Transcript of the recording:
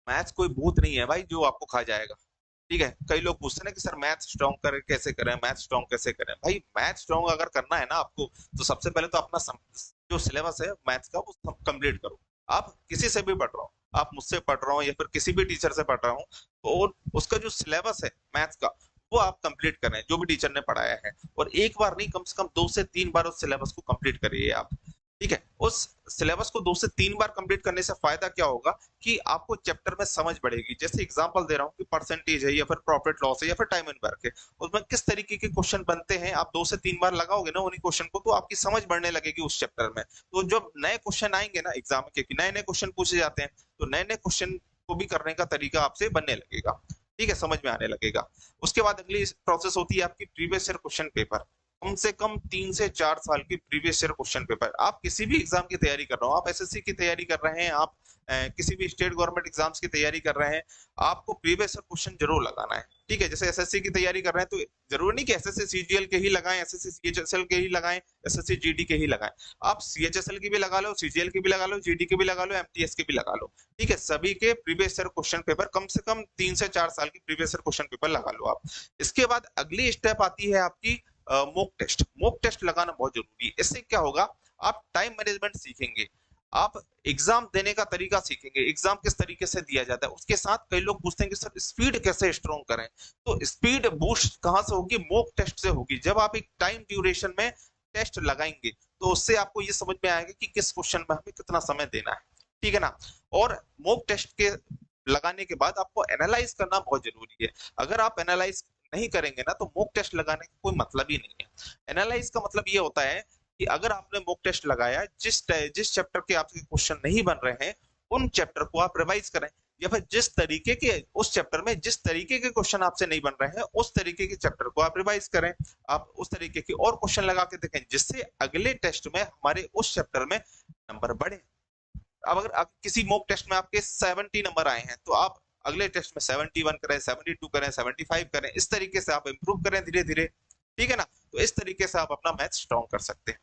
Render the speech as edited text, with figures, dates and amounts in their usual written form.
Maths कोई भूत नहीं है भाई जो आपको खा जाएगा। ठीक है, कई लोग पूछते हैं ना कि सर मैथ स्ट्रॉन्ग करें कैसे करें, मैथ स्ट्रॉन्ग कैसे करें। भाई मैथ स्ट्रॉन्ग अगर करना है ना आपको, तो सबसे पहले तो अपना जो सिलेबस है मैथ्स का वो कंप्लीट करो। आप किसी से भी पढ़ रहा हो, आप मुझसे पढ़ रहा हो या फिर किसी भी टीचर से पढ़ रहा हूँ, तो उसका जो सिलेबस है मैथ्स का वो आप कंप्लीट करें जो भी टीचर ने पढ़ाया है। और एक बार नहीं, कम से कम 2 से 3 बार उस सिलेबस को कंप्लीट करिए आप। ठीक है, उस सिलेबस को 2 से 3 बार कंप्लीट करने से फायदा क्या होगा कि आपको चैप्टर में समझ बढ़ेगी। जैसे एग्जांपल दे रहा हूँ कि परसेंटेज है या फिर प्रॉफिट लॉस है या फिर टाइम एंड वर्क है, उसमें किस तरीके के क्वेश्चन बनते हैं, आप 2 से 3 बार लगाओगे ना उन्हीं क्वेश्चन को, तो आपकी समझ बढ़ने लगेगी उस चैप्टर में। तो जब नए क्वेश्चन आएंगे ना एग्जाम के, नए नए क्वेश्चन पूछे जाते हैं, तो नए नए क्वेश्चन को भी करने का तरीका आपसे बनने लगेगा। ठीक है, समझ में आने लगेगा। उसके बाद अगली प्रोसेस होती है आपकी प्रीवियस ईयर क्वेश्चन पेपर। कम से कम 3 से 4 साल की प्रीवियस ईयर क्वेश्चन पेपर, आप किसी भी एग्जाम की तैयारी कर रहे हो, आप एसएससी की तैयारी कर रहे हैं, आप किसी भी स्टेट गवर्नमेंट एग्जाम्स की तैयारी कर रहे हैं, आपको प्रीवियस ईयर क्वेश्चन जरूर लगाना है। ठीक है, जैसे एसएससी की तैयारी कर रहे हैं तो जरूरी नहीं कि एसएससी सीजीएल के ही लगाएं, एसएससी सीएचएसएल के ही लगाएं, एसएससी जीडी के ही लगाएं। आप सीएचएसएल की भी लगा लो, सीजीएल की भी लगा लो, जीडी की भी लगा लो, एमटीएस की भी लगा लो। ठीक है, सभी के प्रीवियस ईयर क्वेश्चन पेपर कम से कम 3 से 4 साल की प्रीवियस ईयर क्वेश्चन पेपर लगा लो आप। इसके बाद अगली स्टेप आती है आपकी मॉक टेस्ट। मॉक टेस्ट लगाना बहुत जरूरी है। इससे क्या होगा, आप टाइम मैनेजमेंट सीखेंगे, आप एग्जाम देने का तरीका सीखेंगे, एग्जाम किस तरीके से दिया जाता है। उसके साथ कई लोग पूछते हैं कि सर स्पीड कैसे स्ट्रॉन्ग करें, तो स्पीड बूस्ट कहां से होगी, मॉक टेस्ट से होगी। जब आप एक टाइम ड्यूरेशन में टेस्ट लगाएंगे तो उससे आपको ये समझ में आएगा कि किस क्वेश्चन में हमें कितना समय देना है। ठीक है ना। और मॉक टेस्ट के लगाने के बाद आपको एनालाइज करना बहुत जरूरी है। अगर आप एनालाइज नहीं करेंगे ना तो मॉक टेस्ट लगाने का कोई मतलब ही नहीं है। एनालाइज का मतलब ये होता है कि अगर आपने मॉक टेस्ट लगाया, जिस जिस चैप्टर के आपके क्वेश्चन नहीं बन रहे हैं उन चैप्टर को आप रिवाइज करें, या फिर जिस तरीके के उस चैप्टर में जिस तरीके के क्वेश्चन आपसे नहीं बन रहे हैं उस तरीके के चैप्टर को आप रिवाइज करें। आप उस तरीके के और क्वेश्चन लगा के देखें जिससे अगले टेस्ट में हमारे उस चैप्टर में नंबर बढ़े। अब अगर किसी मॉक टेस्ट में आपके 70 नंबर आए हैं, तो आप अगले टेस्ट में 71 करें, 72 करें, 75 करें, इस तरीके से आप इंप्रूव करें धीरे धीरे। ठीक है ना, तो इस तरीके से आप अपना मैथ स्ट्रॉन्ग कर सकते हैं।